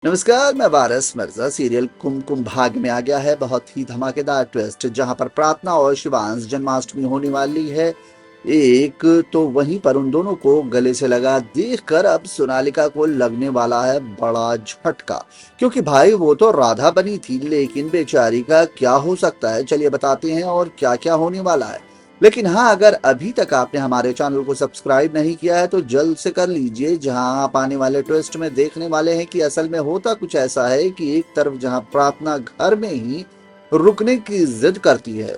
नमस्कार, मैं वारिस मिर्जा। सीरियल कुमकुम भाग्य में आ गया है बहुत ही धमाकेदार ट्विस्ट, जहां पर प्रार्थना और शिवांश जन्माष्टमी होने वाली है एक, तो वहीं पर उन दोनों को गले से लगा देखकर अब सोनालिका को लगने वाला है बड़ा झटका। क्योंकि भाई वो तो राधा बनी थी, लेकिन बेचारी का क्या हो सकता है, चलिए बताते हैं और क्या क्या होने वाला है। लेकिन हाँ, अगर अभी तक आपने हमारे चैनल को सब्सक्राइब नहीं किया है तो जल्द से कर लीजिए। जहां आप आने वाले ट्विस्ट में देखने वाले हैं कि असल में होता कुछ ऐसा है कि एक तरफ जहां प्रार्थना घर में ही रुकने की जिद करती है,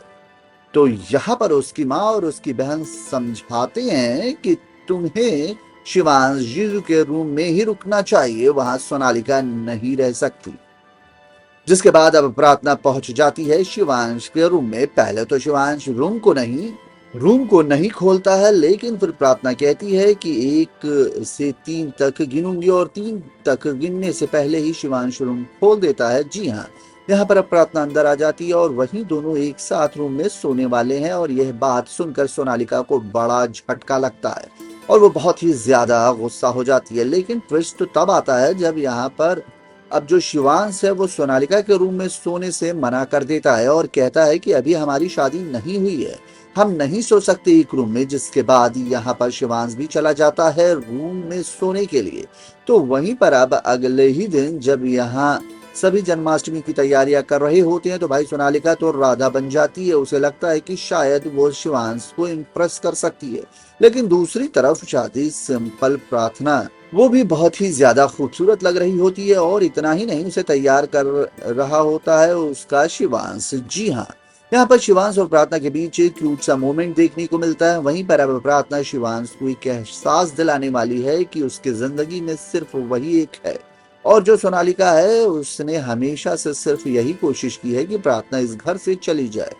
तो यहाँ पर उसकी माँ और उसकी बहन समझाते हैं कि तुम्हें शिवांश जीजू के रूम में ही रुकना चाहिए, वहां सोनालिका नहीं रह सकती। जिसके बाद अब प्रार्थना पहुंच जाती है शिवांश के रूम में। पहले तो शिवांश रूम को नहीं खोलता है, लेकिन फिर प्रार्थना कहती है कि 1 से 3 तक गिनूंगी और 3 तक गिनने से पहले ही शिवांश रूम खोल देता है। जी हाँ, यहाँ पर अब प्रार्थना अंदर आ जाती है और वहीं दोनों एक साथ रूम में सोने वाले हैं। और यह बात सुनकर सोनालिका को बड़ा झटका लगता है और वो बहुत ही ज्यादा गुस्सा हो जाती है। लेकिन ट्विस्ट तो तब आता है जब यहाँ पर अब जो शिवांश है वो सोनालिका के रूम में सोने से मना कर देता है और कहता है कि अभी हमारी शादी नहीं हुई है, हम नहीं सो सकते एक रूम में। जिसके बाद यहाँ पर शिवांश भी चला जाता है रूम में सोने के लिए। तो वहीं पर अब अगले ही दिन जब यहाँ सभी जन्माष्टमी की तैयारियां कर रहे होते हैं तो भाई सोनालिका तो राधा बन जाती है। उसे लगता है कि शायद वो शिवांश को इम्प्रेस कर सकती है। लेकिन दूसरी तरफ शादी सिंपल प्रार्थना, वो भी बहुत ही ज्यादा खूबसूरत लग रही होती है। और इतना ही नहीं, उसे तैयार कर रहा होता है उसका शिवांश। जी हाँ, यहाँ पर शिवांश और प्रार्थना के बीच एक क्यूट सा मोमेंट देखने को मिलता है। वहीं पर अब प्रार्थना शिवांश को एक एहसास दिलाने वाली है कि उसके जिंदगी में सिर्फ वही एक है, और जो सोनालिका है उसने हमेशा से सिर्फ यही कोशिश की है कि प्रार्थना इस घर से चली जाए।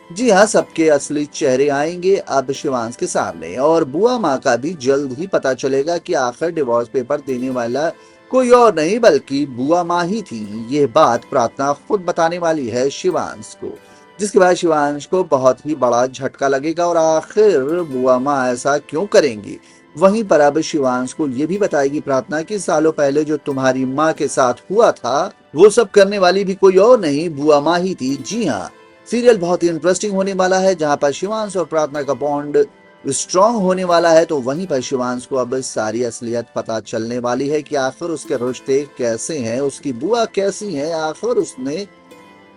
जी हाँ, सबके असली चेहरे आएंगे अब शिवांश के सामने, और बुआ माँ का भी जल्द ही पता चलेगा कि आखिर डिवोर्स पेपर देने वाला कोई और नहीं बल्कि बुआ माँ ही थी। ये बात प्रार्थना खुद बताने वाली है शिवांश को। जिसके बाद शिवांश को बहुत ही बड़ा झटका लगेगा और आखिर बुआ माँ ऐसा क्यों करेंगी। वहीं पर अब शिवांश को ये भी बताएगी प्रार्थना कि सालों पहले जो तुम्हारी माँ के साथ हुआ था वो सब करने वाली भी कोई और नहीं, बुआ माँ ही थी। जी हाँ, सीरियल बहुत ही इंटरेस्टिंग होने वाला है, जहां पर शिवांश और प्रार्थना का बॉन्ड स्ट्रांग होने वाला है। तो वहीं पर शिवांश को अब सारी असलियत पता चलने वाली है कि आखिर उसके रिश्ते कैसे हैं, उसकी बुआ कैसी है, आखिर उसने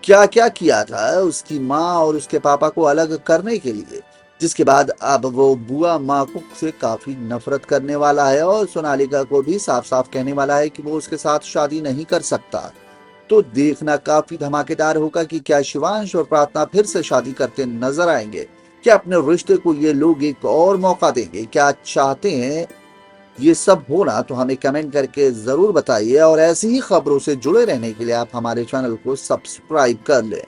क्या क्या किया था उसकी माँ और उसके पापा को अलग करने के लिए। जिसके बाद अब वो बुआ माँ को से काफी नफरत करने वाला है और सोनालिका को भी साफ साफ कहने वाला है कि वो उसके साथ शादी नहीं कर सकता। तो देखना काफी धमाकेदार होगा कि क्या शिवांश और प्रार्थना फिर से शादी करते नजर आएंगे, क्या अपने रिश्ते को ये लोग एक और मौका देंगे, क्या चाहते हैं ये सब होना। तो हमें कमेंट करके जरूर बताइए और ऐसी ही खबरों से जुड़े रहने के लिए आप हमारे चैनल को सब्सक्राइब कर लें।